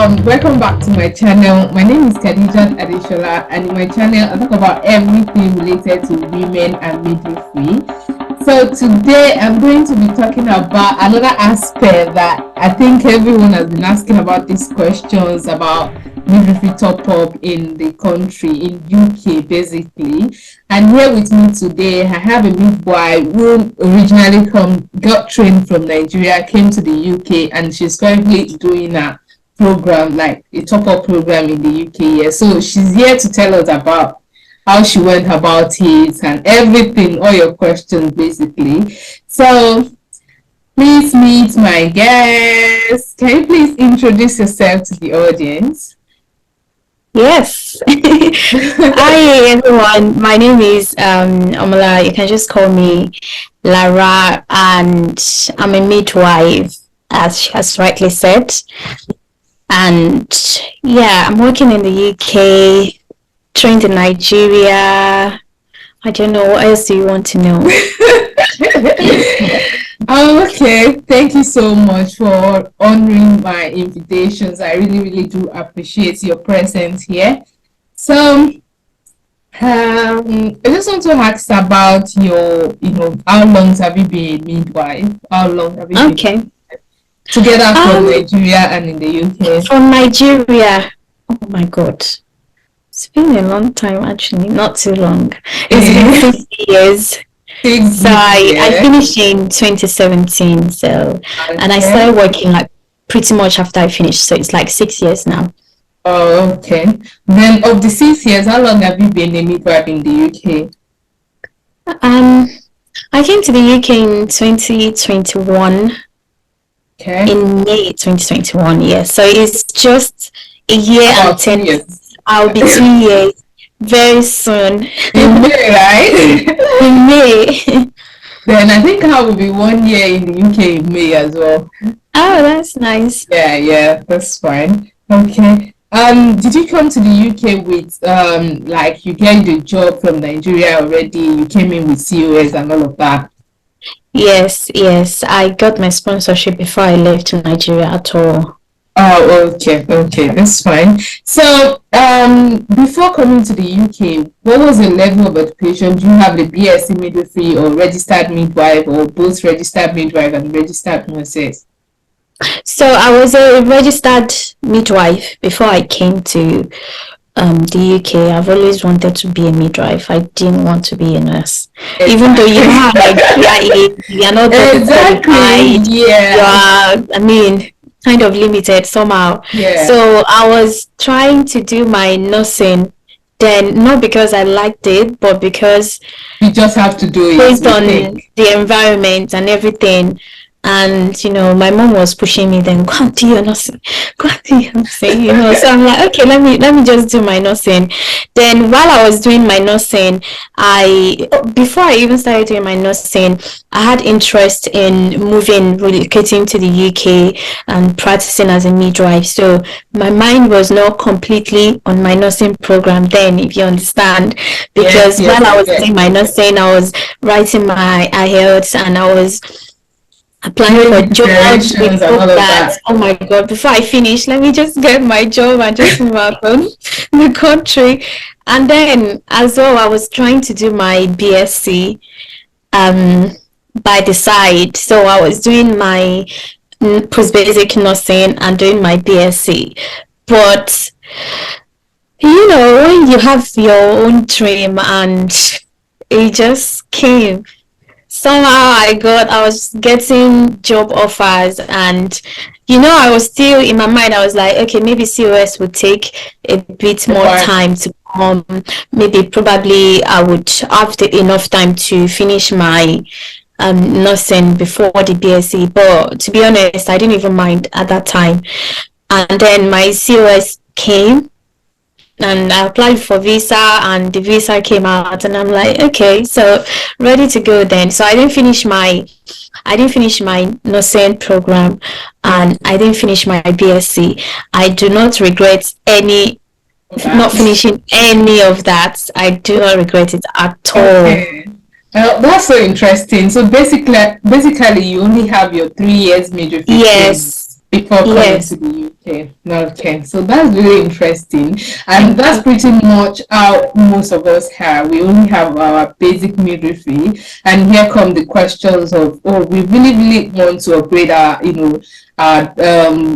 Welcome back to my channel. My name is Khadija Adeshola, and in my channel I talk about everything related to women and midwifery. So today I'm going to be talking about another aspect that I think everyone has been asking about, these questions about midwifery top up in the country, in UK basically. And here with me today I have a midwife who originally got trained from Nigeria, came to the UK, and she's currently doing a program, like a top-up program in the UK. Yeah, so she's here to tell us about how she went about it and everything, all your questions basically. So please meet my guest. Can you please introduce yourself to the audience? Yes. Hi everyone, my name is Omala. You can just call me Lara, and I'm a midwife, as she has rightly said. And yeah, I'm working in the UK, trained in Nigeria. I don't know, what else do you want to know? Okay, thank you so much for honoring my invitations. I really do appreciate your presence here. So I just want to ask about your, how long have you been a midwife? How long have you been together from Nigeria and in the UK? From Nigeria, oh my God, it's been a long time actually, not too long. It's been 6 years. So I finished in 2017. So and I started working like pretty much after I finished. So it's like 6 years now. Oh, okay. Then of the 6 years, how long have you been a midwife in the UK? I came to the UK in 2021. Okay. In May 2021, yes. So it's just a year and 10 years. I'll be 2 years very soon. In May, right? In May. Then I think I will be 1 year in the UK in May as well. Oh, that's nice. Yeah, that's fine. Okay. Did you come to the UK with like you get the job from Nigeria already? You came in with COS and all of that? Yes. I got my sponsorship before I left to Nigeria at all. Oh, okay, that's fine. So, before coming to the UK, what was the level of education? Do you have the BSC midwifery or registered midwife, or both registered midwife and registered nurses? So I was a registered midwife before I came to the UK. I've always wanted to be a midwife. I didn't want to be a nurse. Exactly. Even though you have like you're not qualified. Yeah. You are, kind of limited somehow. Yeah. So I was trying to do my nursing, then not because I liked it, but because you just have to do it based on the environment and everything. And my mom was pushing me, then go and do your nursing, so I'm like, okay, let me just do my nursing. Then while I was doing my nursing, before I even started doing my nursing, I had interest in relocating to the UK and practicing as a midwife. So my mind was not completely on my nursing program then, if you understand, because while I was doing my nursing, I was writing my IELTS and I was applying for jobs with that. Oh my God, before I finish, let me just get my job and just move out from the country. And then as well, I was trying to do my BSC by the side. So I was doing my post-basic nursing and doing my BSC. But when you have your own dream and it just came, somehow I was getting job offers, and I was still in my mind, I was like, okay, maybe COS would take a bit more time to come. Maybe probably I would have enough time to finish my nursing before the BSc. But to be honest, I didn't even mind at that time. And then my COS came, and I applied for visa, and the visa came out, and I'm like, okay, so ready to go then. So I didn't finish my nursing program, and I didn't finish my BSc. I do not regret not finishing any of that. I do not regret it at all. Okay. That's so interesting. So basically you only have your 3 years midwifery. Yes. before coming Yes. to the UK. Okay, so that's really interesting, and that's pretty much how most of us have. We only have our basic midwifery, and here come the questions of, oh, we really want to upgrade our, our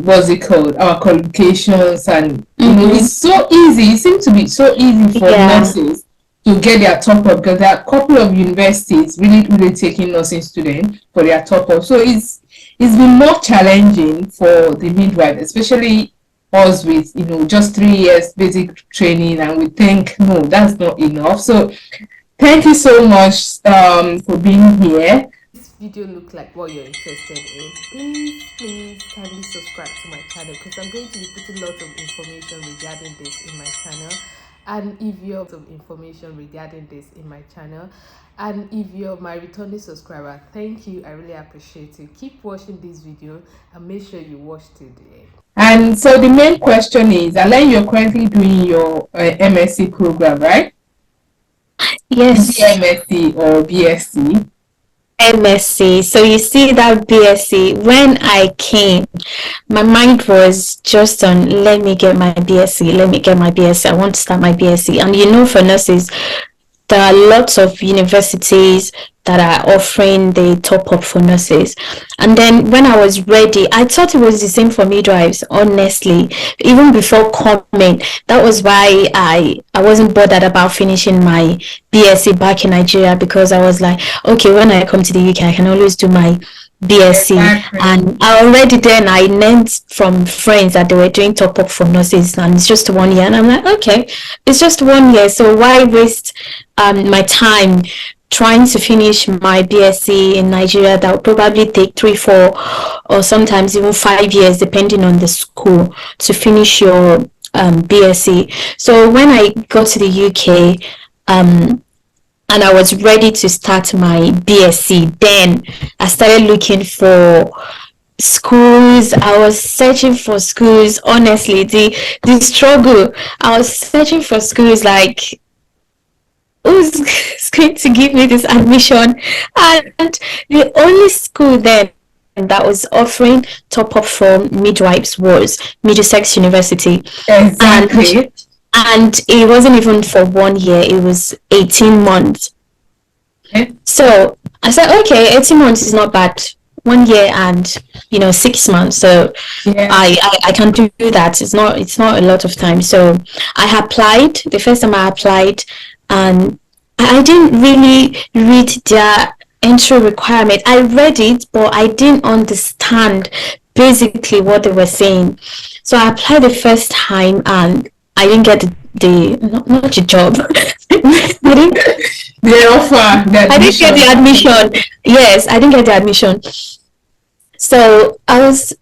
what's it called, our qualifications, and it's so easy. It seems to be so easy for Yeah. nurses to get their top up, because there are a couple of universities really taking nursing students for their top up. So it's been more challenging for the midwife, especially us with just 3 years basic training, and we think no, that's not enough. So thank you so much for being here. This video look like what you're interested in, please kindly subscribe to my channel, because I'm going to be putting lots of information regarding this in my channel. And if you're my returning subscriber, thank you. I really appreciate it. Keep watching this video and make sure you watch till the end. And so the main question is, Alain, you're currently doing your MSc program, right? Yes. MSc or BSc? MSc. So you see that BSc, when I came, my mind was just on, let me get my BSc. I want to start my BSc. And for nurses, there are lots of universities that are offering the top up for nurses. And then when I was ready, I thought it was the same for midwives, honestly. Even before coming, that was why I wasn't bothered about finishing my BSc back in Nigeria, because I was like, okay, when I come to the UK, I can always do my BSc. Exactly. And I learned from friends that they were doing top up for nurses, and it's just 1 year. And I'm like, okay, it's just 1 year, so why waste my time trying to finish my BSc in Nigeria? That would probably take 3, 4, or sometimes even 5 years, depending on the school, to finish your BSc. So when I got to the UK, and I was ready to start my BSc, then I started looking for schools. I was searching for schools. Honestly, the struggle. I was searching for schools like, who's going to give me this admission? And the only school then that was offering top up for midwives was Middlesex University. Exactly. And it wasn't even for 1 year, it was 18 months. Okay. So I said, okay, 18 months is not bad. 1 year and 6 months. So yeah. I can do that. It's not a lot of time. So I applied. The first time I applied, and I didn't really read their entry requirement. I read it, but I didn't understand basically what they were saying. So I applied the first time, and I didn't get not the job. The offer. I didn't get the admission. Yes, I didn't get the admission. So I was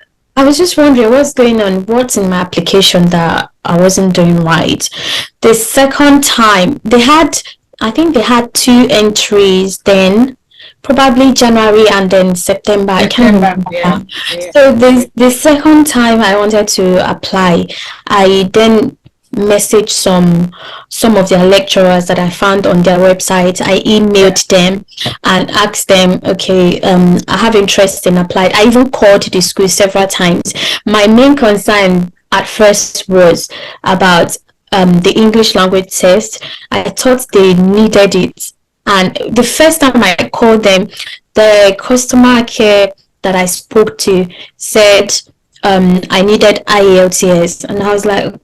just wondering what's going on, what's in my application that I wasn't doing right. The second time I think they had 2 entries then, probably January and then September. I can't remember. Yeah. So the second time I wanted to apply, I then messaged some of their lecturers that I found on their website. I emailed them and asked them, okay, I have interest in applying. I even called the school several times. My main concern at first was about the English language test. I thought they needed it. And the first time I called them, the customer care that I spoke to said I needed IELTS. And I was like,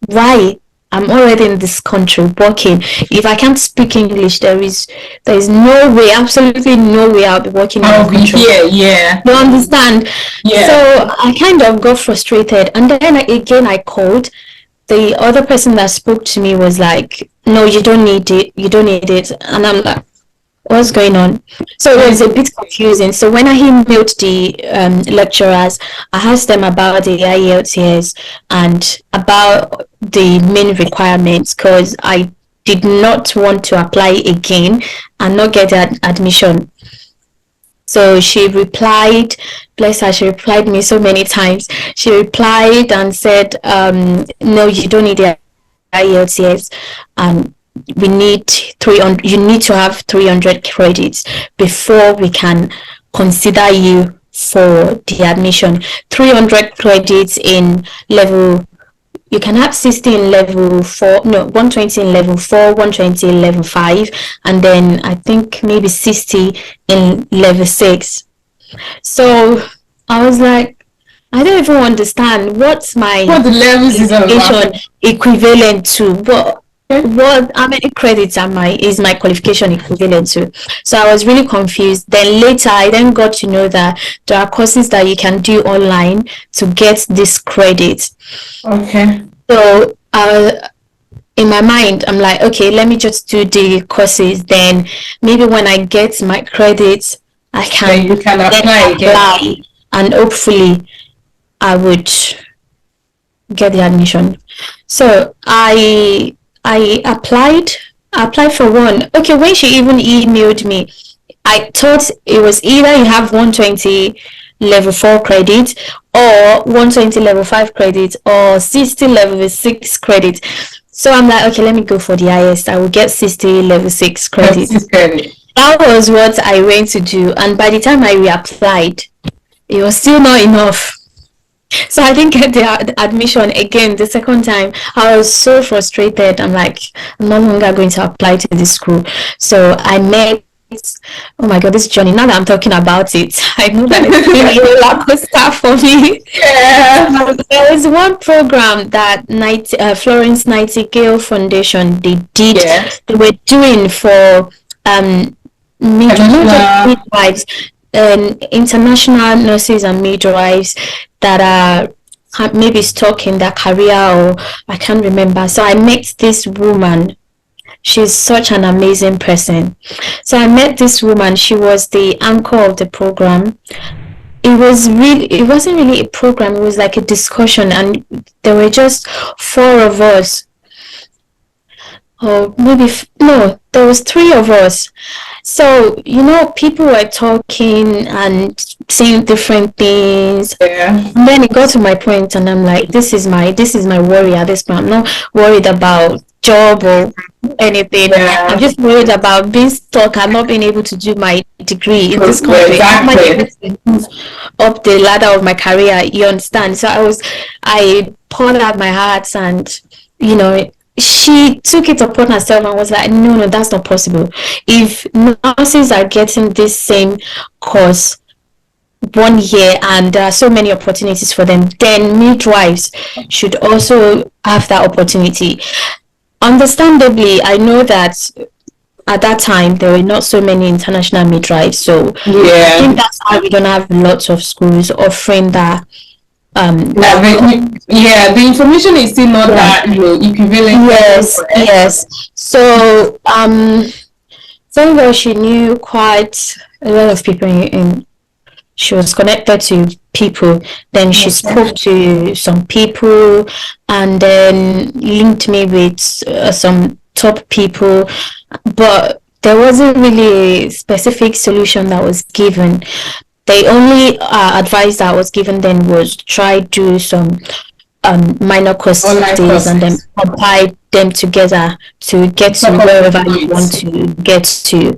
why? I'm already in this country working. If I can't speak English, there is no way, absolutely no way I'll be working in the country. Yeah. You understand? Yeah. So I kind of got frustrated, and then again I called. The other person that spoke to me was like, no, you don't need it. And I'm like, what's going on? So it was a bit confusing. So when I emailed the lecturers, I asked them about the IELTS and about the main requirements, because I did not want to apply again and not get that admission. So she replied, bless her, she replied me so many times. She replied and said, no, you don't need the IELTS, and we need 300. You need to have 300 credits before we can consider you for the admission. 300 credits in level. You can have 60 in level 4, no, 120 in level 4, 120 in level 5, and then I think maybe 60 in level 6. So I was like, I don't even understand what the levels is about. Equivalent to. What how many credits is my qualification equivalent to? So I was really confused. Then later I then got to know that there are courses that you can do online to get this credit. Okay. So in my mind, I'm like, okay, let me just do the courses. Then maybe when I get my credits, I can, you can apply and hopefully I would get the admission. So I applied for one. Okay, when she even emailed me, I thought it was either you have 120 level 4 credits or 120 level 5 credits or 60 level 6 credits. So I'm like, okay, let me go for the highest. I will get 60 level 6 credits. That was what I went to do. And by the time I reapplied, it was still not enough. So I didn't get the admission again the second time. I was so frustrated. I'm like, I'm no longer going to apply to this school. So I met, oh my God, this journey. Now that I'm talking about it, I know that it's been a roller coaster for me. Yeah. There was one program that Florence Nightingale Foundation, they were doing for midwives, international nurses and midwives that are maybe stuck in their career, or I can't remember. So I met this woman. She's such an amazing person. So I met this woman. She was the anchor of the program. It wasn't really a program. It was like a discussion, and there were just 4 of us. Or maybe no, there was 3 of us. So people were talking and saying different things. Yeah. And then it got to my point, and I'm like, this is my worry at this point. I'm not worried about job or anything. Yeah. I'm just worried about being stuck and not being able to do my degree in this country. Exactly. Up the ladder of my career, you understand? So I poured out my heart, and she took it upon herself and was like, no, that's not possible. If nurses are getting this same course 1 year and there are so many opportunities for them, then midwives should also have that opportunity. Understandably, I know that at that time there were not so many international midwives, so I think that's why we don't have lots of schools offering that. The information is still not that equivalent. Yes. So thank God she knew quite a lot of people she was connected to people. Then she spoke to some people and then linked me with some top people, but there wasn't really a specific solution that was given. The only advice that was given then was try do some minor courses and then compile them together to get to wherever you want to get to.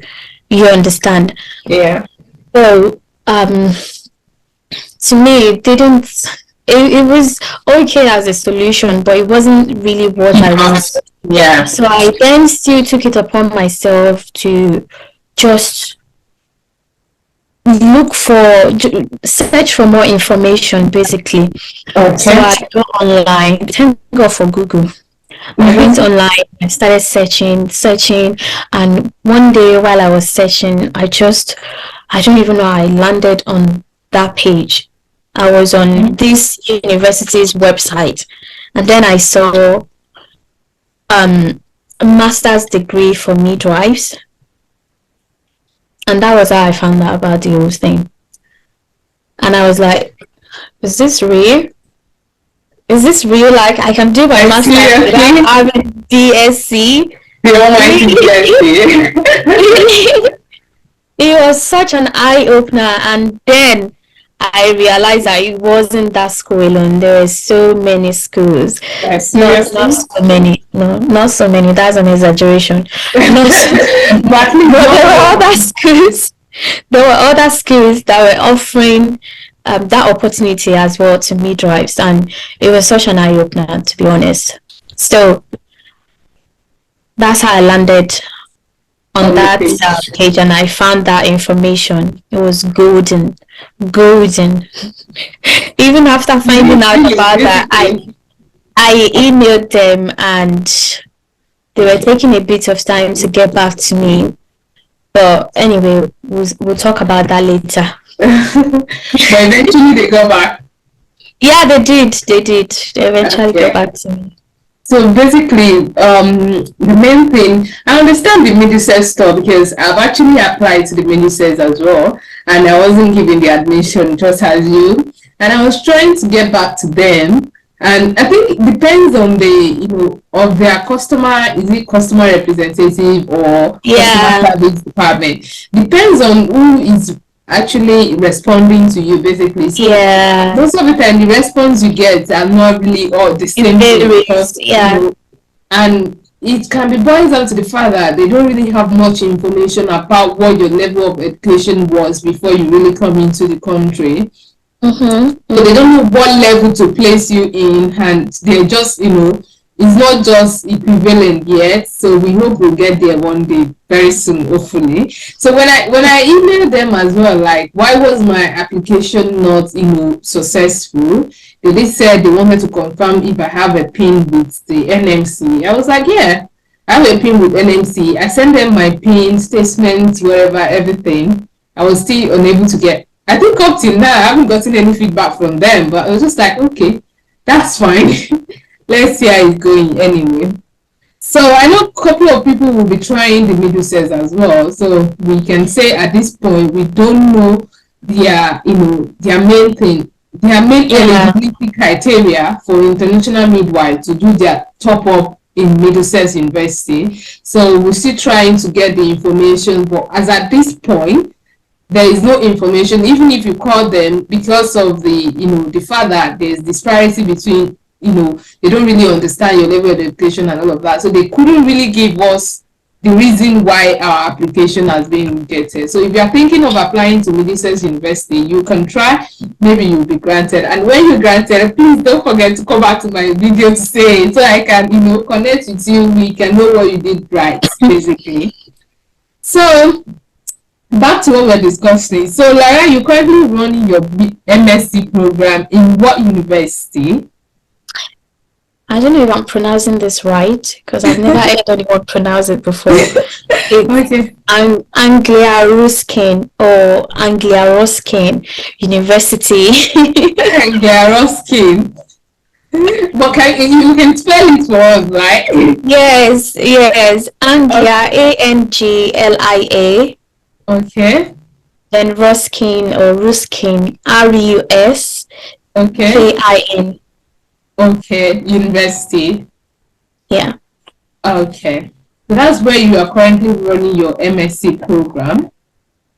You understand? Yeah. So to me, it was okay as a solution, but it wasn't really what I wanted. Yeah. So I then still took it upon myself to just search for more information, basically. Okay. So I go online. Thank God for Google. I went online and started searching, and one day while I was searching, I don't even know how I landed on that page. I was on this university's website, and then I saw a master's degree for midwives. And that was how I found out about the whole thing. And I was like, is this real? Is this real? Like, I can do my master's without having BSC? It was such an eye-opener. And then I realized that it wasn't that school alone. There were so many schools. Not so many. No, not so many. That's an exaggeration. But there were other schools there were other schools that were offering that opportunity as well to midwives, and it was such an eye-opener, to be honest. So that's how I landed on that page, and I found that information. It was golden. Even after finding out about that, I emailed them, and they were taking a bit of time to get back to me. But anyway, we'll talk about that later. But eventually they got back. Yeah, they did. They eventually got back to me. So basically, the main thing, I understand the Midwives stuff because I've actually applied to the Midwives as well, and I wasn't given the admission just as you. And I was trying to get back to them, and I think it depends on the of their customer. Is it customer representative or customer service department? Depends on who is actually responding to you, basically. So most of the time the response you get are not really all the same because, and it can be boiled down to the fact that they don't really have much information about what your level of education was before you really come into the country. So they don't know what level to place you in, and they're just it's not just equivalent yet. So we hope we'll get there one day, very soon, hopefully. So when I emailed them as well, like, why was my application not successful? They said they wanted to confirm if I have a PIN with the NMC. I was like, yeah, I have a PIN with NMC. I sent them my PIN, statement, whatever, everything. I was still unable to get. I think up till now I haven't gotten any feedback from them, but I was just like, okay, that's fine. Let's see how it's going anyway. So I know a couple of people will be trying the Midwives as well. So we can say at this point we don't know their main thing, their main eligibility criteria for international midwife to do their top up in Midwives University. So we're still trying to get the information, but as at this point, there is no information. Even if you call them, because of the fact that there's disparity between they don't really understand your level of education and all of that, so they couldn't really give us the reason why our application has been rejected. So if you are thinking of applying to Midwives University, you can try, maybe you'll be granted. And when you're granted, please don't forget to come back to my video to say it, so I can connect with you. We can know what you did right, basically. So back to what we're discussing. So Lara, you're currently running your MSc program in what university? I don't know if I'm pronouncing this right, because I've never heard anyone pronounce it before. It's Anglia Ruskin or Anglia Ruskin University. Anglia Ruskin. But you can spell it for us, right? Yes. Anglia, Anglia. Okay. Then Ruskin or Ruskin, RUSKIN. Okay, university. Yeah. Okay. So that's where you are currently running your MSc program.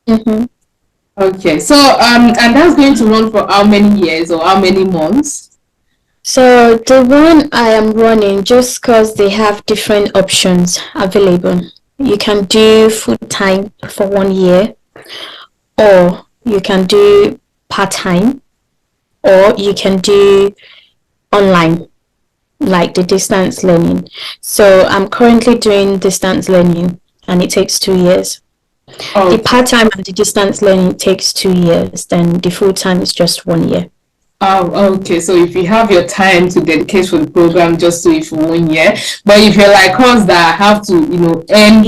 Okay. So and that's going to run for how many years or how many months? So the one I am running, just because they have different options available. You can do full-time for 1 year, or you can do part-time, or you can do online, like the distance learning. So I'm currently doing distance learning, and it takes 2 years. The part-time and the distance learning takes 2 years, then the full-time is just 1 year. Oh, okay. So if you have your time to dedicate for the program, just do it for 1 year. But if you're like us that have to, earn,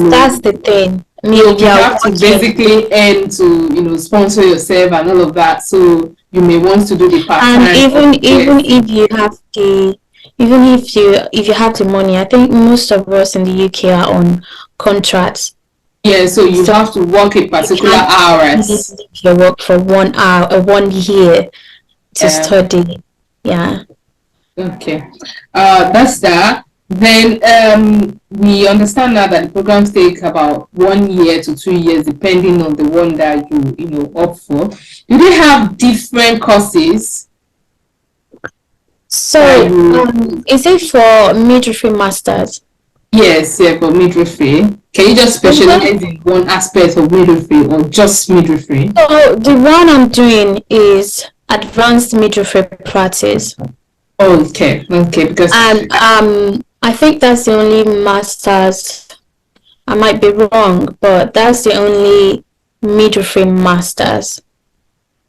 that's the thing. You have to basically earn to, sponsor yourself and all of that. So you may want to do the part time. And even if you have the money, I think most of us in the UK are on contracts. Yeah, so you have to work a particular hours. You work for 1 hour or 1 year to study. Yeah. Okay. That's that. Then we understand now that the programs take about 1 year to 2 years, depending on the one that you opt for. Do they have different courses? So is it for midwifery masters? Yes, yeah, for midwifery. Can you just specialize in one aspect of midwifery or just midwifery? So the one I'm doing is advanced midwifery practice. Okay, because And I think that's the only master's. I might be wrong, but that's the only midwifery master's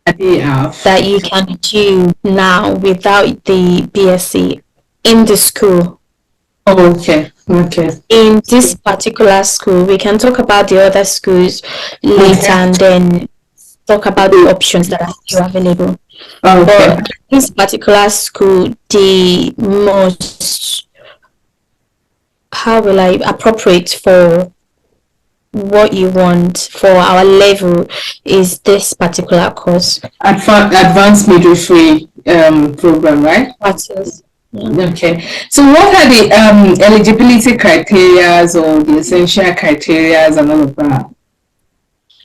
that you can do now without the BSc in the school. Okay. In this particular school, we can talk about the other schools later and then talk about the options that are still available. Okay. But this particular school, the most, how will I, appropriate for what you want for our level is this particular course. Advanced midwifery program, right? Practice. Yeah. Okay. So what are the eligibility criteria or the essential criteria and all of that?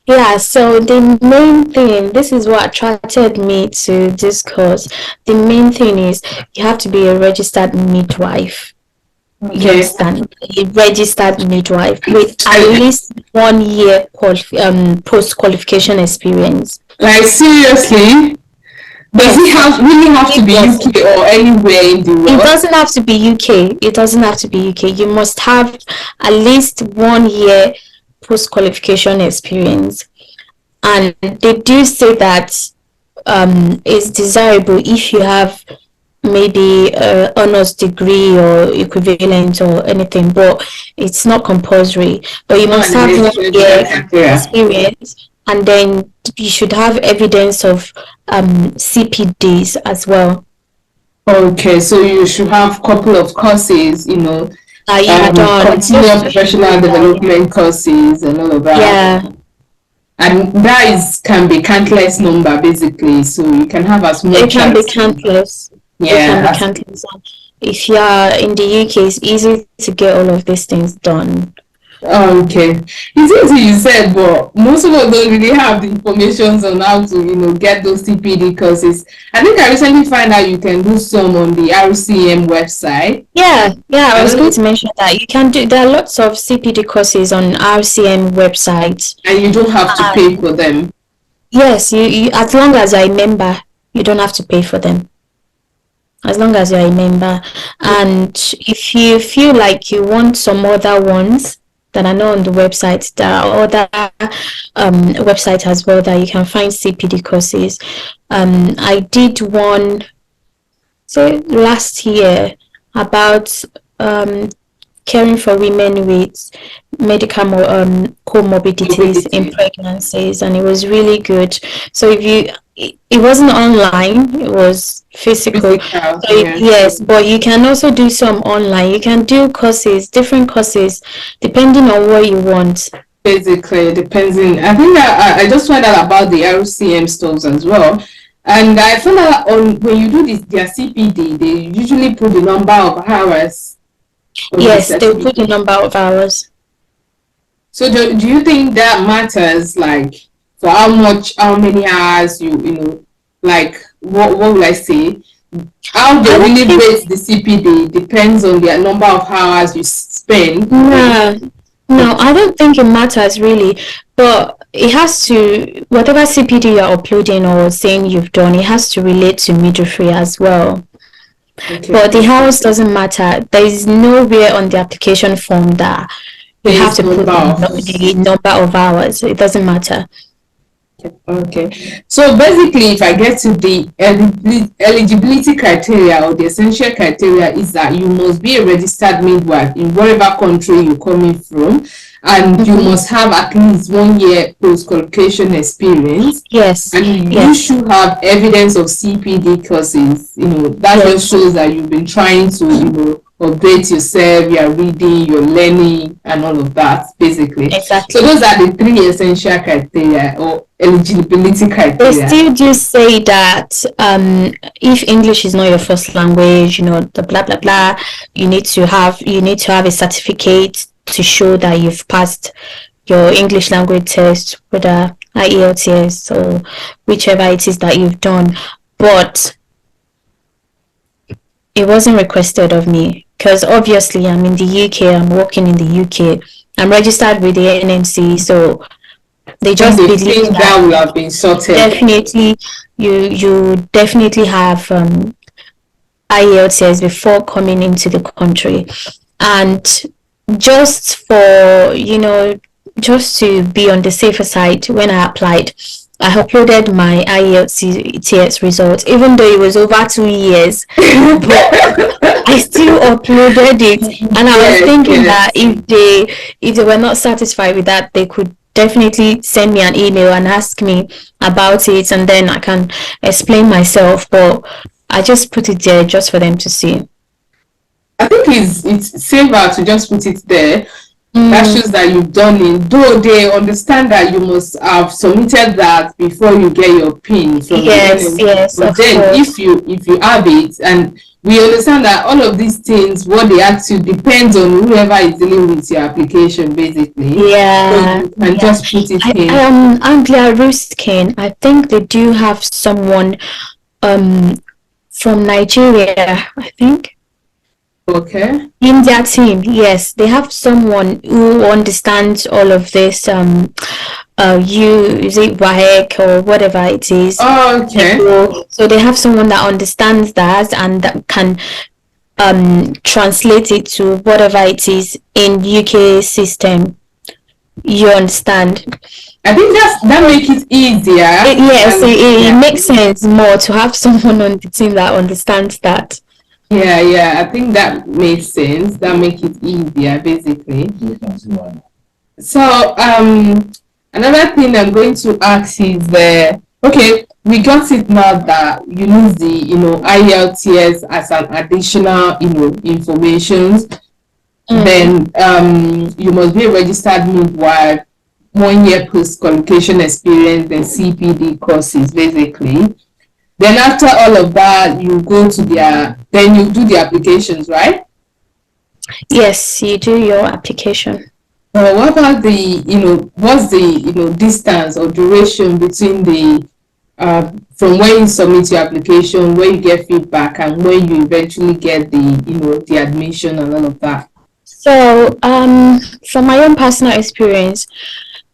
Yeah, so the main thing, this is what attracted me to this course. The main thing is you have to be a registered midwife. Okay. You understand? A registered midwife with at least 1 year post-qualification experience. Like seriously? Does it really have to be UK or anywhere in the world? It doesn't have to be UK. It doesn't have to be UK. You must have at least 1 year post-qualification experience. And they do say that it's desirable if you have maybe honors degree or equivalent or anything, but it's not compulsory. But you must have 1 year experience, and then you should have evidence of CPDs as well. Okay, so you should have a couple of courses, continuous professional development courses and all of that. Yeah. And that can be countless number basically, so you can have as much. It can be countless. Yeah. It can be countless. If you are in the UK, it's easy to get all of these things done. Okay, it's easy, you said, but most of us don't really have the information on how to get those CPD courses. I think I recently found out you can do some on the RCM website. Yeah, I was going to mention that you can do. There are lots of CPD courses on RCM websites, and you don't have to pay for them. Yes, you as long as you're a member, you don't have to pay for them. As long as you're a member, and if you feel like you want some other ones that are not on the website, there are other websites as well that you can find CPD courses. I did one, say, last year about caring for women with medical comorbidities in pregnancies, and it was really good. So it wasn't online, it was physical. Yes, but you can also do some online. You can do courses, different courses, depending on what you want. Basically, depending. I think I just found out about the RCM stores as well. And I found out when you do their CPD, they usually put the number of hours. Yes, they put the number of hours. So do you think that matters, like, for how many hours like, what will I say? How they really rate the CPD depends on the number of hours you spend. No, I don't think it matters really, but it has to, whatever CPD you're uploading or saying you've done, it has to relate to midwifery as well. Okay. But the hours doesn't matter. There is nowhere on the application form that you have to put the number of hours. It doesn't matter. Okay, so basically, if I get to the eligibility criteria or the essential criteria, is that you must be a registered midwife in whatever country you're coming from, and you must have at least 1 year post-qualification experience. Yes. And you should have evidence of CPD courses. That just shows that you've been trying to, update yourself, you're reading, you're learning, and all of that, basically. Exactly. So those are the 3 essential criteria or eligibility criteria. They still do say that if English is not your first language, the blah blah blah, you need to have a certificate to show that you've passed your English language test, whether IELTS or whichever it is that you've done. But it wasn't requested of me because obviously I'm in the UK, I'm working in the UK, I'm registered with the NMC, so they just They believe think that will have been sorted. Definitely, you definitely have IELTS before coming into the country, and just for just to be on the safer side, when I applied, I uploaded my IELTS results, even though it was over 2 years, but I still uploaded it, and I was thinking that if they were not satisfied with that, they could definitely send me an email and ask me about it, and then I can explain myself. But I just put it there just for them to see. I think it's safer to just put it there. That shows that you've done it. Though they understand that you must have submitted that before you get your PIN from the NMC. Yes, but then course. if you have it, and we understand that all of these things, what they ask you depends on whoever is dealing with your application, basically. Yeah, So you can just put it in. Anglia Ruskin, I think they do have someone from Nigeria, I think. Okay. In their team, yes, they have someone who understands all of this. Is it WAEC or whatever it is? Oh, okay. So they have someone that understands that and that can translate it to whatever it is in UK system. You understand? I think that makes it easier. It makes sense more to have someone on the team that understands that. Yeah, I think that makes sense. That makes it easier, basically. So, another thing I'm going to ask is okay, we got it now that you use the IELTS as an additional information. Then you must be a registered midwife, 1 year post qualification experience, then CPD courses, basically. Then after all of that, you go to then you do the applications, right? Yes, you do your application. What about what's the distance or duration between from when you submit your application, when you get feedback, and when you eventually get the admission and all of that? So, from my own personal experience,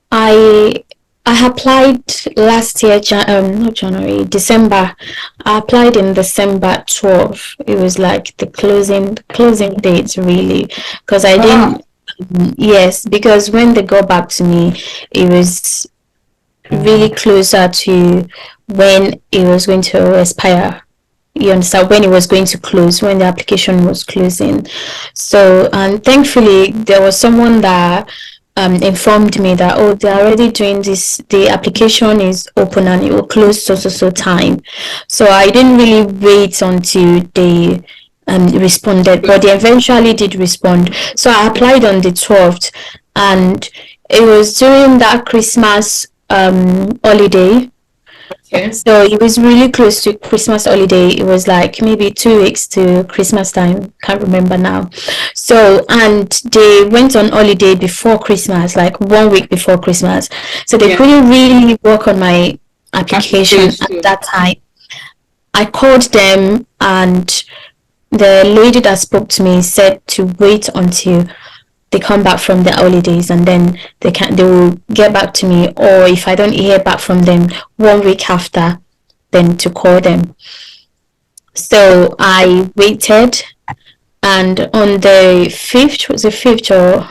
I applied last year, not January, December. I applied in December 12th. It was like the closing date, really, because I didn't. Yes, because when they got back to me, it was really closer to when it was going to expire. You understand, when it was going to close, when the application was closing. So, and thankfully, there was someone that informed me that, oh, they're already doing this, the application is open and it will close so time. So I didn't really wait until they responded, but they eventually did respond. So I applied on the 12th, and it was during that Christmas holiday. Okay. So it was really close to Christmas holiday. It was like maybe 2 weeks to Christmas time. Can't remember now. So, and they went on holiday before Christmas, like 1 week before Christmas. So they couldn't really work on my application at that time. I called them, and the lady that spoke to me said to wait until they come back from the holidays, and then they will get back to me, or if I don't hear back from them 1 week after, then to call them. So I waited, and on the 5th, was the 5th or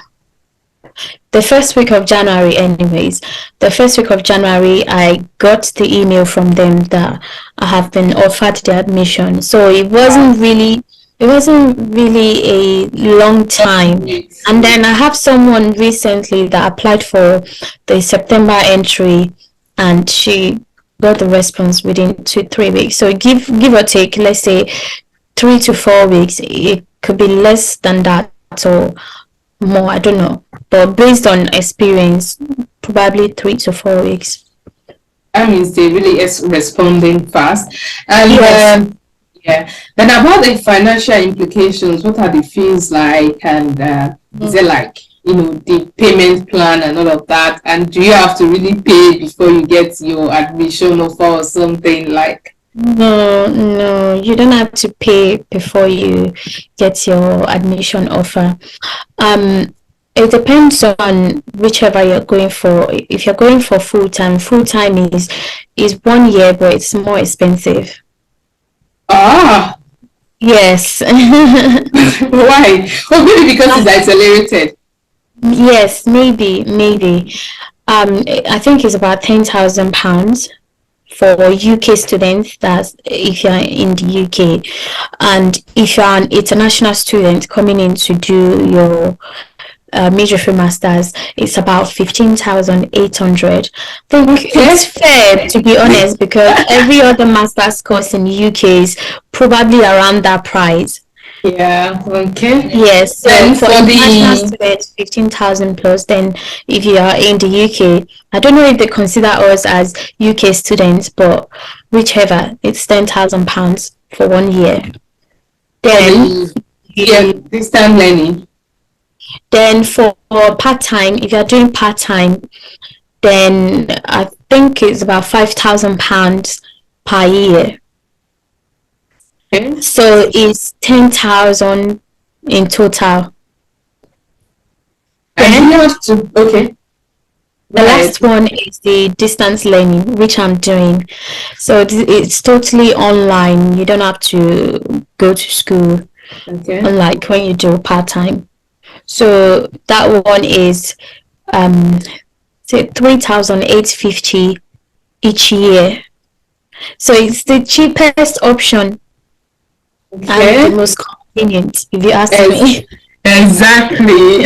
the first week of January, anyways, the first week of January, I got the email from them that I have been offered the admission. So it wasn't really a long time. And then I have someone recently that applied for the September entry, and she got the response within 2-3 weeks. So give or take, let's say 3 to 4 weeks. It could be less than that or more, I don't know. But based on experience, probably 3 to 4 weeks. That means they really is responding fast. And then about the financial implications, what are the fees like, and is it like the payment plan and all of that, and do you have to really pay before you get your admission offer or something like? No, you don't have to pay before you get your admission offer. It depends on whichever you're going for. If you're going for full time is 1 year, but it's more expensive. Ah, Yes. why? Oh, maybe because it's accelerated. Yes, maybe. I think it's about £10,000 for UK students. That's if you're in the UK, and if you're an international student coming in to do your midwifery masters, it's about 15,800. I think it's fair, to be honest, because every other master's course in the UK is probably around that price. Yeah, okay. Yes, so Then for for international the students, 15,000 plus. Then if you are in the UK, I don't know if they consider us as UK students, but whichever, it's £10,000 for 1 year. Then distance learning. then for part-time, if you're doing part-time, then I think it's about £5,000 per year. Okay. So it's 10,000 in total. And you have to okay. The last one is the distance learning, which I'm doing. So it's totally online. You don't have to go to school, unlike when you do part-time. So that one is say 3,850 each year. So it's the cheapest option and the most convenient, if you ask me. Exactly.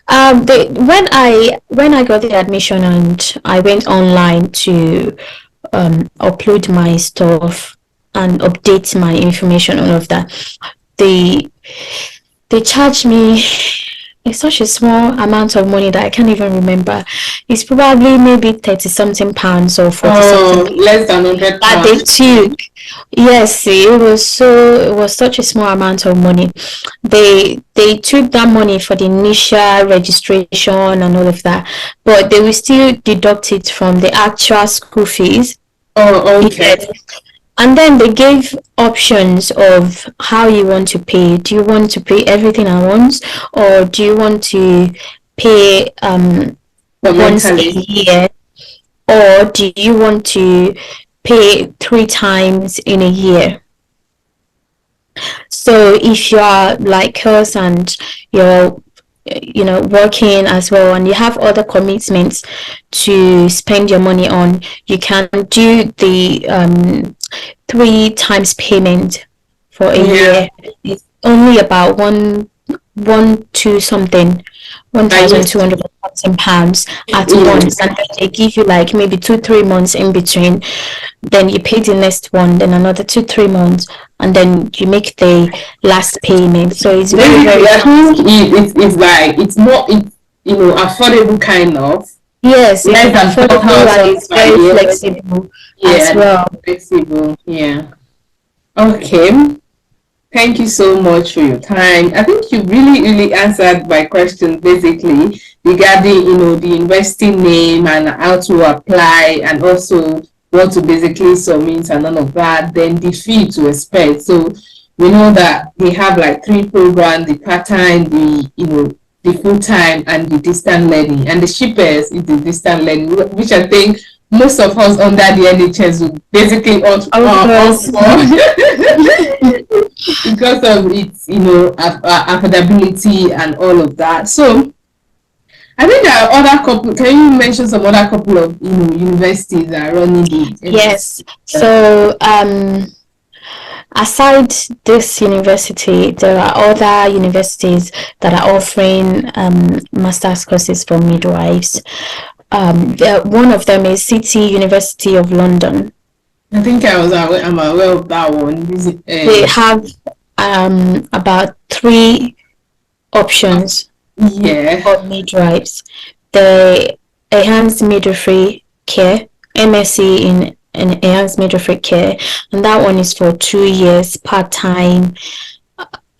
When I got the admission and I went online to upload my stuff and update my information, all of that, they charged me such a small amount of money that I can't even remember. It's probably maybe 30 something pounds or 40 something. Less than 100 that they took. Yes, it was such a small amount of money. They took that money for the initial registration and all of that, but they will still deduct it from the actual school fees. Oh, okay. And then they gave options of how you want to pay. Do you want to pay everything at once, or do you want to pay once a year, or do you want to pay 3 times in a year? So if you are like us and you're working as well and you have other commitments to spend your money on, you can do the 3 times payment for a year. It's only about two something, £1,200 at once, and then they give you like maybe 2-3 months in between. Then you pay the next one, then another 2-3 months, and then you make the last payment. So it's very it's like it's more affordable kind of. Yes, it's affordable and it's very flexible as well. Flexible, yeah. Okay. Thank you so much for your time. I think you really answered my questions basically regarding the university name and how to apply, and also what to basically submit and all of that. Then the fee to expect. So we know that they have like 3 programs: the part-time, the full-time, and the distant learning. And the cheapest is the distant learning, which I think most of us under the NHS would basically opt for because of its affordability and all of that. So I think there are other couple. Can you mention some other couple of universities that are running the? Yes. So aside this university, there are other universities that are offering master's courses for midwives. One of them is City University of London. I think I'm aware of that one. They have about 3 options for midwives. The Enhanced Midwifery Care, MSC in Enhanced Midwifery Care, and that one is for 2 years part-time.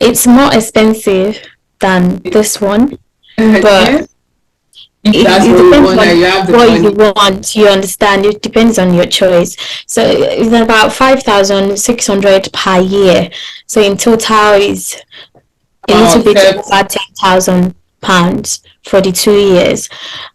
It's more expensive than this one, but it depends on what you want. You understand? It depends on your choice. So it's about 5,600 per year. So in total is a little bit over 10,000 pounds for the 2 years.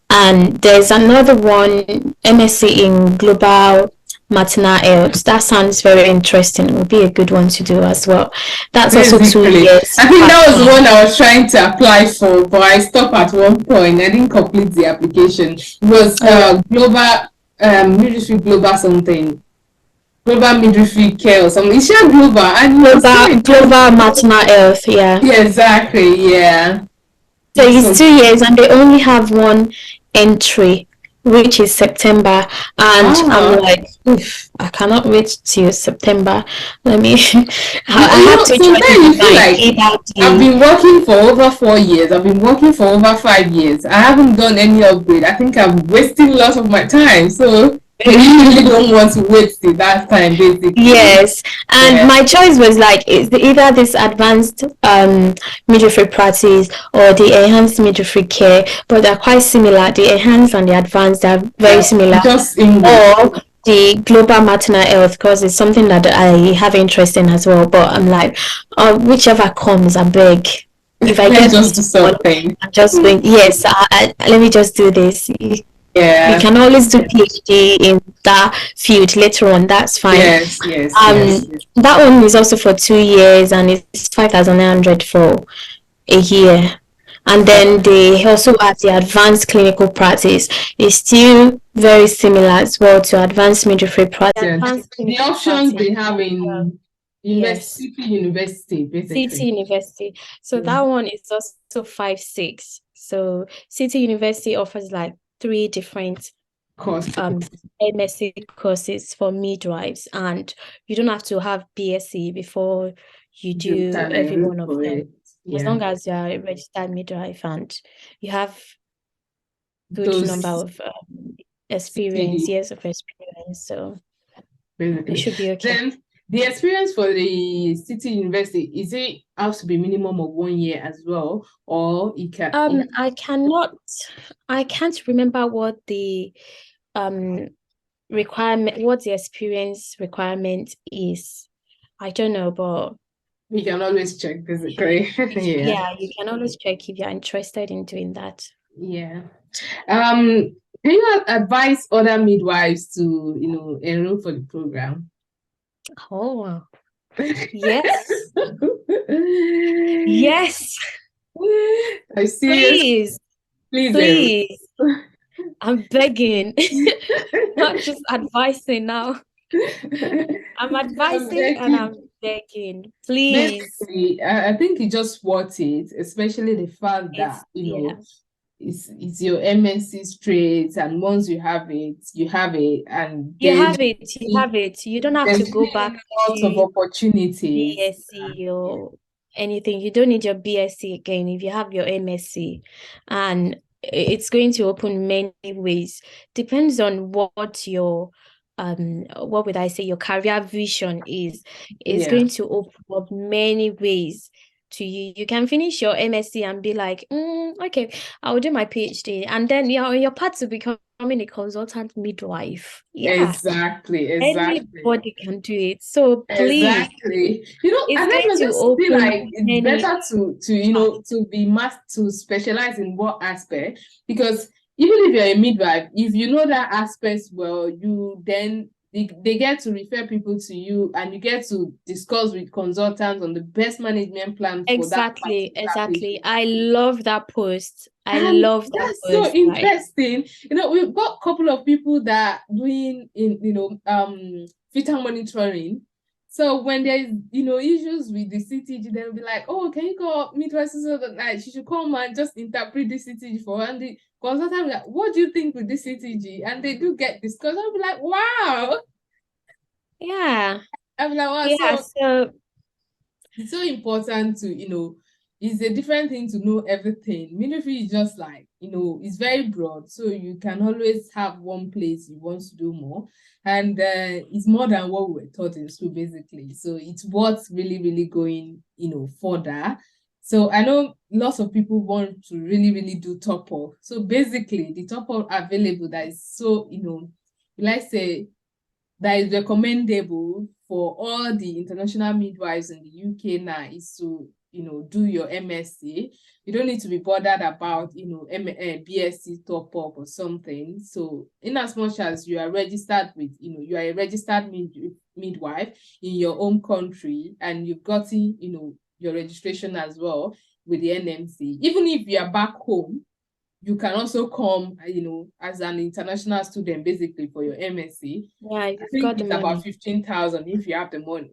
And there's another one, MSc in Global Maternal Health. That sounds very interesting. It would be a good one to do as well. That's also 2 Basically, years. I think that was the one I was trying to apply for, but I stopped at one point. I didn't complete the application. It was global midwifery, global something, global midwifery care or something. It's not global, and global maternal health. Yeah. Yeah, exactly. Yeah. So it's 2 years, and they only have one entry, which is September. And I'm like, oof, I cannot wait till September. Let me. I have to sometimes you feel like I've been working for over 4 years. I've been working for over 5 years. I haven't done any upgrade. I think I'm wasting lots of my time. So you really don't want to wait till that time, basically. Yes, and my choice was like either this advanced midwifery practice or the enhanced midwifery care, but they're quite similar. The enhanced and the advanced are very similar. Just English. Or the global maternal health, because it's something that I have interest in as well. But I'm like, whichever comes, I beg. If I get just do something, I'm just going. Yes, let me just do this. Yeah, we can always do PhD in that field later on. That's fine. Yes. That one is also for 2 years, and it's 5,900 for a year. And then they also have the advanced clinical practice. It's still very similar as well to advanced midwifery practice. The options they have in City University, basically. City University. So that one is also 5-6. So City University offers like 3 different MSc courses for midwives, and you don't have to have BSc before you do every one of them. As long as you are a registered midwife and you have good number of years of experience, so it should be okay. Then the experience for the City University, is it has to be minimum of 1 year as well, or it can? I can't remember what the requirement, what the experience requirement is. I don't know, but you can always check, basically. Yeah, you can always check if you're interested in doing that. Yeah. Can you advise other midwives to enroll for the program? Oh, yes. Yes. I see. Please. I'm begging. Not just advising now. I'm advising and I'm begging. Please. Basically, I think it's just worth it, especially the fact that it's your MSc straight, and once you have it, and you have it. You don't have to go back lots of opportunities. BSc or anything. You don't need your BSc again if you have your MSc, and it's going to open many ways. Depends on what your what would I say, your career vision is. It's going to open up many ways to you. You can finish your MSc and be like, okay, I'll do my PhD, and then you're on your path to becoming a consultant midwife. Exactly. Anybody can do it. So please, exactly. I just feel like it's better to specialize in what aspect, because even if you're a midwife, if you know that aspect well, they get to refer people to you, and you get to discuss with consultants on the best management plan for that. Exactly. I love that post. Love that post. So interesting. We've got a couple of people that are doing fetal monitoring. So when there's issues with the CTG, they'll be like, oh, can you call midwife so that she should come and just interpret the CTG for her? And the consultant will be like, what do you think with this CTG? And they do get discussed. I'll be like, wow. Yeah. I'm like, wow. Yeah, so it's so important to, it's a different thing to know everything. Midwifery is just like, it's very broad. So you can always have one place you want to do more. And it's more than what we were taught in school, basically. So it's worth really, really going, further. So I know lots of people want to really, really do top-up. So basically, the top-up available that is so, let's say, that is recommendable for all the international midwives in the UK now is to do your MSc. You don't need to be bothered about, BSc top up or something. So in as much as you are registered with, you are a registered midwife in your home country, and you've gotten, your registration as well with the NMC, even if you are back home, you can also come, as an international student, basically, for your MSc. Yeah, I you've think got the it's about money. 15,000 if you have the money,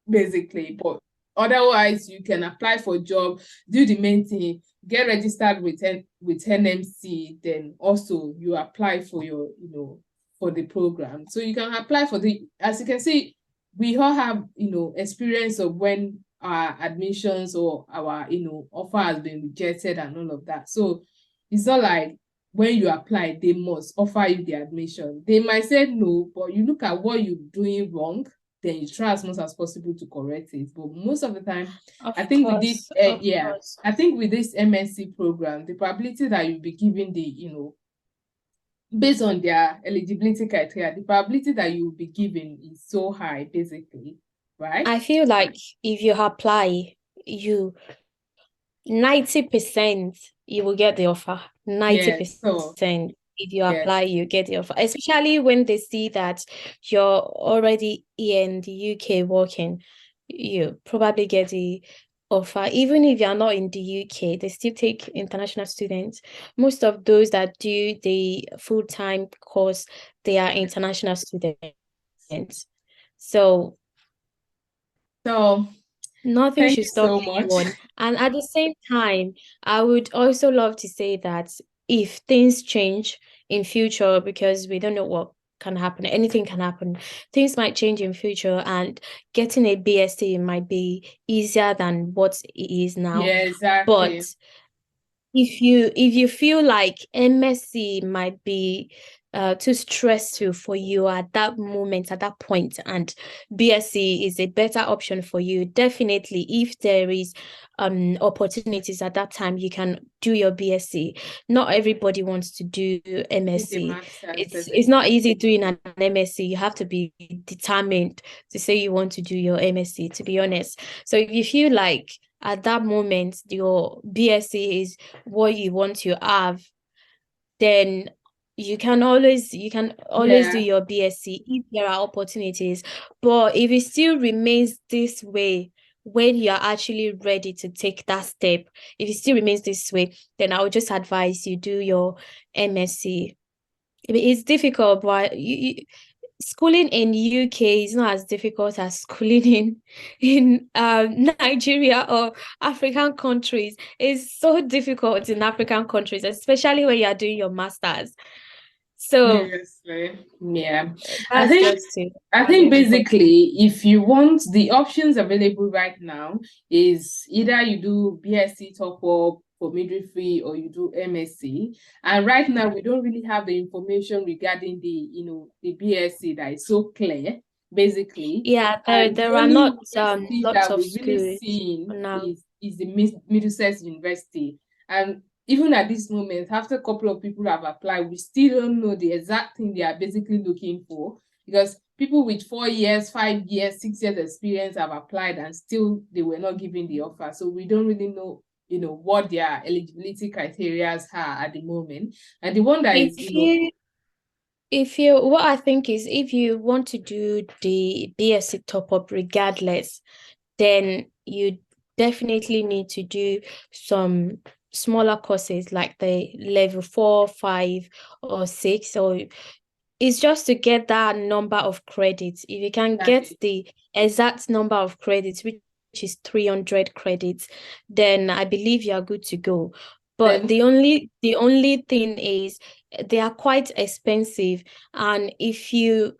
basically. But otherwise, you can apply for a job, do the main thing, get registered with NMC, then also you apply for your, for the program. So you can apply for as you can see, we all have, experience of when our admissions or our, offer has been rejected and all of that. So it's not like when you apply, they must offer you the admission. They might say no, but you look at what you're doing wrong, then you try as much as possible to correct it. But most of the time, I think with this, I think with this MSc program, the probability that you'll be given the, based on their eligibility criteria, the probability that you'll be given is so high, basically, right? I feel like if you apply, 90% you will get the offer. 90%. If you apply, you get the offer, especially when they see that you're already here in the UK working, you probably get the offer. Even if you're not in the UK, they still take international students. Most of those that do the full-time course, they are international students. So nothing should stop anyone. And at the same time, I would also love to say that if things change in future, because we don't know what can happen, anything can happen, things might change in future, and getting a BSc might be easier than what it is now. Yeah, exactly. But if you feel like MSc might be too stressful for you at that moment, at that point, and BSc is a better option for you, definitely, if there is opportunities at that time, you can do your BSc. Not everybody wants to do MSc. It's not easy doing an MSc. You have to be determined to say you want to do your MSc, to be honest. So if you feel like at that moment your BSc is what you want to have, then you can always do your BSc if there are opportunities. But if it still remains this way when you are actually ready to take that step, if it still remains this way, then I would just advise you do your MSc. It's difficult, but schooling in UK is not as difficult as schooling in Nigeria or African countries. It's so difficult in African countries, especially when you are doing your masters. So seriously, yeah, I think basically, if you want, the options available right now is either you do BSc top up for midwifery or you do MSc. And right now we don't really have the information regarding the the BSc that is so clear, basically. Yeah, there are not lots of schools really seeing is the Middlesex University. And even at this moment, after a couple of people have applied, we still don't know the exact thing they are basically looking for, because people with 4 years, 5 years, 6 years experience have applied and still they were not given the offer. So we don't really know, what their eligibility criteria are at the moment. And the one that what I think is, if you want to do the BSc top up regardless, then you definitely need to do some smaller courses like the level 4, 5, or 6. So it's just to get that number of credits. If you can get the exact number of credits, which is 300 credits, then I believe you are good to go. But the only thing is they are quite expensive, and if you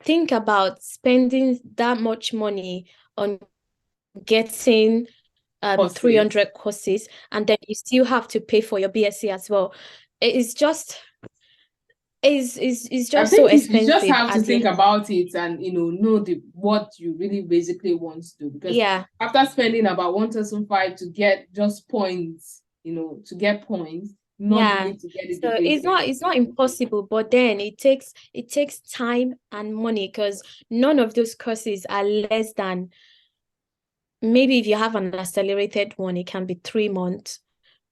think about spending that much money on getting 300 courses, and then you still have to pay for your BSc as well, it's just so expensive. You just have to think about it and know what you really basically want to do, because after spending about 1,500 to get just points, to get points, not to get it. So it's not impossible, but then it takes time and money, because none of those courses are less than maybe if you have an accelerated one, it can be 3 months.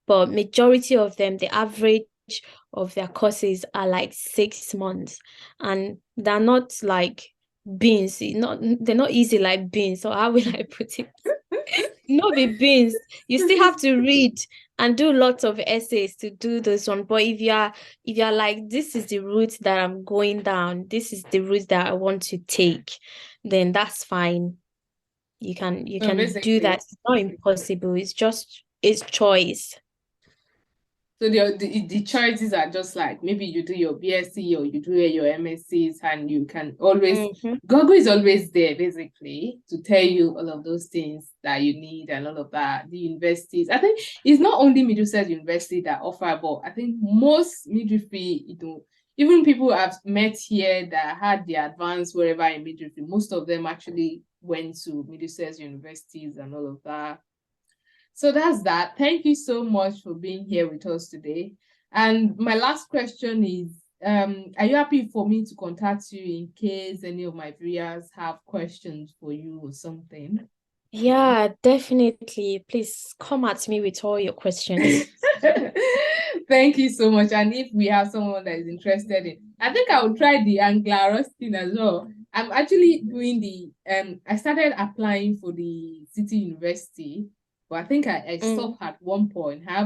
But majority of them, the average of their courses are like 6 months, and they're not like beans. They're not easy like beans. So how will I put it? Not be beans. You still have to read and do lots of essays to do this one. But if you're like, this is the route that I'm going down, this is the route that I want to take, then that's fine. You can So do basically, that. It's not impossible. It's choice. so the choices are just like, maybe you do your BSc or you do your MSCs, and you can always, Google is always there basically to tell you all of those things that you need and all of that. The universities, I think it's not only Middlesex University that offer, but I think most midwifery, even people I've met here that had the advanced wherever in midwifery, most of them actually went to Middlesex universities and all of that. So that's that. Thank you so much for being here with us today. And my last question is, are you happy for me to contact you in case any of my viewers have questions for you or something? Yeah, definitely. Please come at me with all your questions. Thank you so much. And if we have someone that is interested in, I think I will try the Anglaros thing as well. I'm actually doing I started applying for the City University, but I think I stopped at one point. I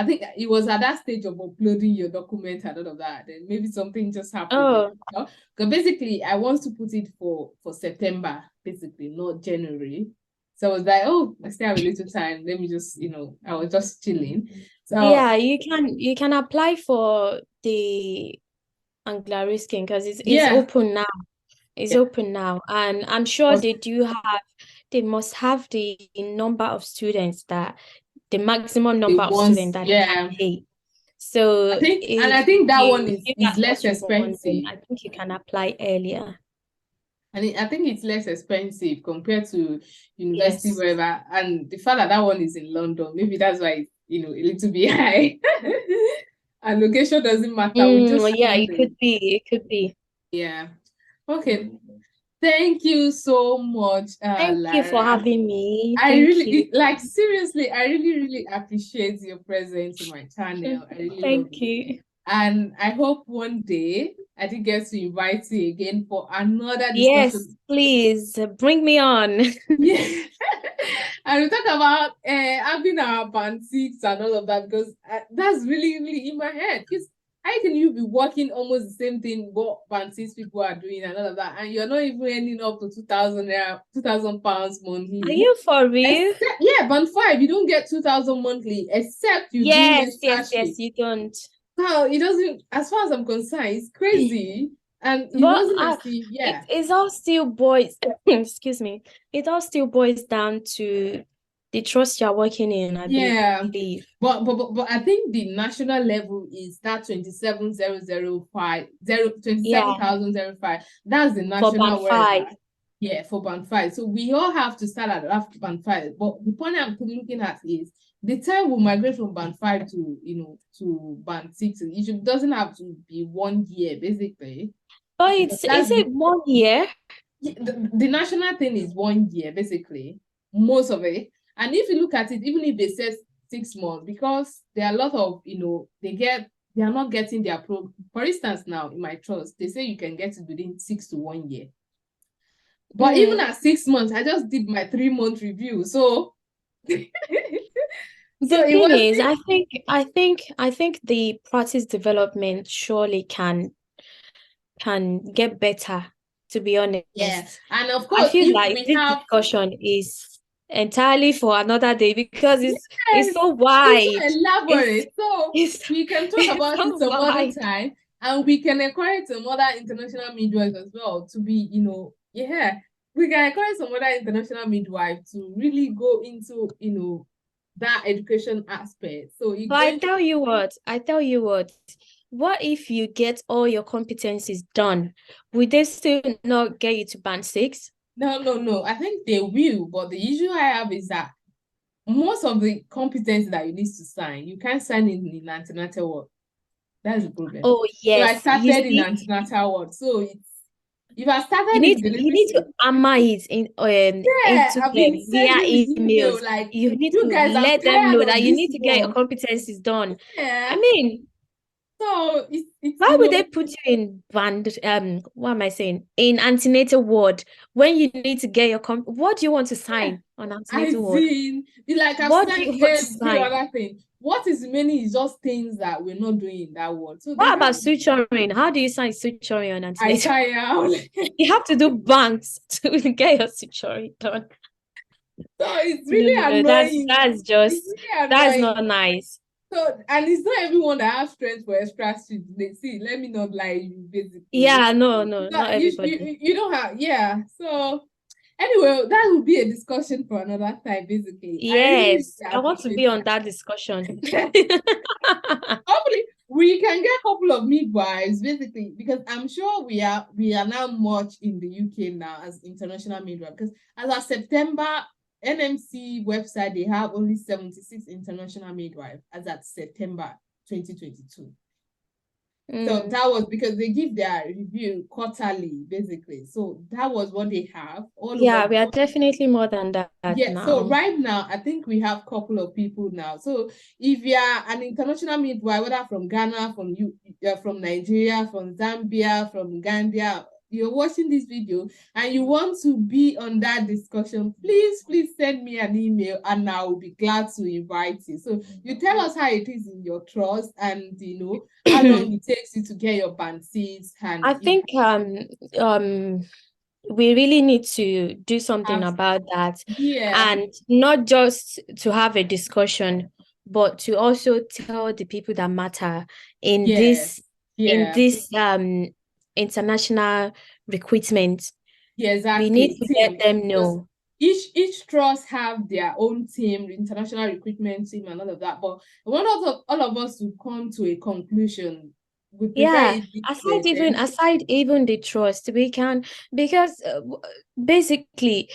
think it was at that stage of uploading your document and all of that. Then maybe something just happened. Oh. Because basically I want to put it for September, basically, not January. So I was like, oh, I still have a little time. Let me just, I was just chilling. So yeah, you can apply for the Anglo-Risking because it's open now. It's open now, and I'm sure they must have the number of students the maximum number of students that they can take. So I think that one is less expensive. I think you can apply earlier. And I think it's less expensive compared to university wherever. And the fact that one is in London, maybe that's why it's, a little bit high. And location doesn't matter. It could be. It could be. Yeah. Okay. Thank you so much, Thank Lara. you for having me. Seriously, I really, really appreciate your presence on my channel. I really Thank you. And I hope one day I did get to invite you again for another discussion. Yes, please bring me on. Yeah. And we talk about having our band 6 and all of that, because that's really, really in my head. Because how can you be working almost the same thing what band 6 people are doing and all of that, and you're not even earning up to 2,000 pounds monthly? Are you for real? Yeah, band 5, you don't get 2,000 monthly except you do mentorship. Yes, you don't. No, it doesn't. As far as I'm concerned, it's crazy. And it wasn't as if, it's all still boils. Excuse me. It all still boils down to the trust you're working in. I believe. But I think the national level is that 27,005. That's the national for band 5. Yeah, for band 5. So we all have to start at band 5. But the point I'm looking at is the time will migrate from band 5 to band 6. It doesn't have to be 1 year, basically. Oh, is it 1 year? The national thing is 1 year, basically, most of it. And if you look at it, even if they say 6 months, because there are a lot of, they are not getting their for instance, now in my trust, they say you can get it within 6 to 1 year. But even at 6 months, I just did my 3-month review. So the thing is, I think the practice development surely can get better, to be honest. Yes. And of course, I feel like this discussion is entirely for another day because it's so wide. It's so elaborate. We can talk about it some other time, and we can encourage some other international midwives as well to be, we can encourage some other international midwives to really go into, that education aspect. So I tell you what, what if you get all your competencies done? Would they still not get you to band 6? No. I think they will, but the issue I have is that most of the competencies that you need to sign, you can't sign in antenatal ward. That's the problem. Oh, yes. So I started in antenatal ward. So If I started You need in to delivery, hammer it in yeah, into I've them been via sending the email emails. like, You need you to guys, I'm let them tired know of that you this need to get your work. competencies done. I Yeah. mean, So it's why would they put you in what am I saying? In antenatal ward when you need to get your what do you want to sign on I antenatal ward? think like I've What do said you want to every sign? other thing. What is remaining is just things that we're not doing in that world. So they What about have, suturing? How do you sign suturing on I antenatal? tire out. You have to do banks to get your suturing done. So it's really No, annoying. It's really that's annoying. not nice. So, and it's not everyone that has strength for extra shit. They see, let me not lie you, basically. Yeah, no, So not everybody. you don't have, yeah. So anyway, that will be a discussion for another time, basically. I really, Yes, really I want to appreciate be on that discussion. hopefully we can get a couple of midwives, basically, because I'm sure we are now much in the UK now as international midwife. Because as of September, NMC website, they have only 76 international midwives as at September 2022. So that was because they give their review quarterly, basically. So that was what they have all over Yeah, the we are world. definitely more than that Yeah, so now. right now, I think we have a couple of people now. So if you are an international midwife, whether from Ghana, from Nigeria, from Zambia, from Gambia, you're watching this video and you want to be on that discussion, please send me an email and I will be glad to invite you. So you tell us how it is in your trust and how long it takes you to get your band seats and I think we really need to do something about that, yeah, and not just to have a discussion, but to also tell the people that matter in yeah, this in yeah. this international recruitment. Yeah, We need exactly. to let Team. them Because know. each trust have their own team, international recruitment team, and all of that. But I want all of us to come to a conclusion. We prefer Yeah, it this way. Then aside even the trust, we can, because basically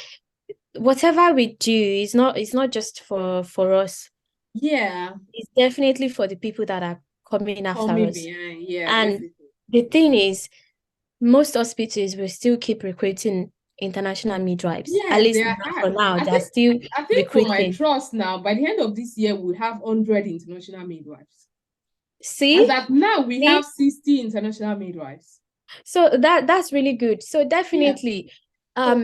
whatever we do is not, it's not just for us. yeah, It's definitely for the people that are coming after coming us. behind. Yeah, And basically. the thing is, most hospitals will still keep recruiting international midwives. At Yes, they least are for hard. now, I they are think still I think for my recruiting. trust now, by the end of this year, we'll have 100 international midwives. As See? that now we See? have 60 international midwives. So that's really good. So Yeah. definitely, So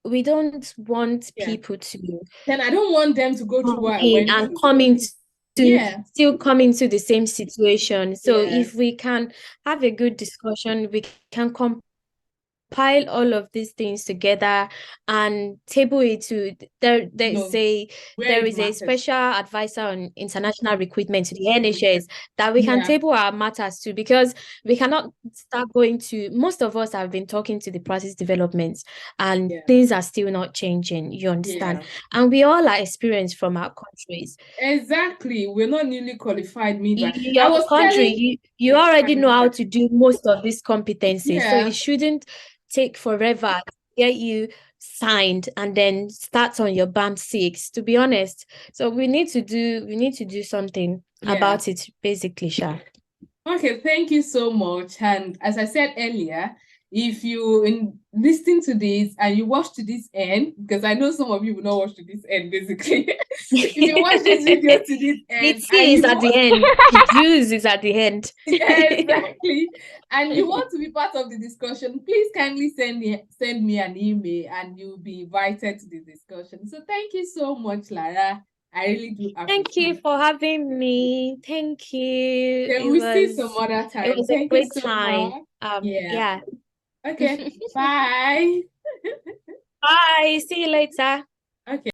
we don't want yeah. people to Then I don't want them to go through come what I in went and through. come into Yeah. still come into the same situation. So if Yes. we can have a good discussion, we can compile all of these things together and table it to No, where there it is a matters. special advisor on international recruitment to the NHS that we can Yeah, table our matters to, because we cannot start going to, most of us have been talking to the practice developments and yeah, things are still not changing, you understand, yeah. and we all are experienced from our countries. Exactly. We're not newly qualified midwife. I Your was country, telling you already know how Aminukhadee, to do most of these competencies, so it yeah, shouldn't take forever to get you signed and then start on your BAM 6, to be honest. So we need to do something yeah. about it, basically, Sha. Okay, thank you so much. And as I said earlier, if you listening to this and you watch to this end, because I know some of you will not watch to this end, basically. If you watch this video to this The end and tea is you at the end, the juice is at the end. yeah, exactly. And you want to be part of the discussion, please kindly send me an email and you'll be invited to the discussion. So thank you so much, Lara. I really do Thank you appreciate for it. having me. Thank you. Okay, we'll see some other It time. was a Thank you great so time. much. Yeah. Yeah. Okay. Bye. Bye. See you later. Okay.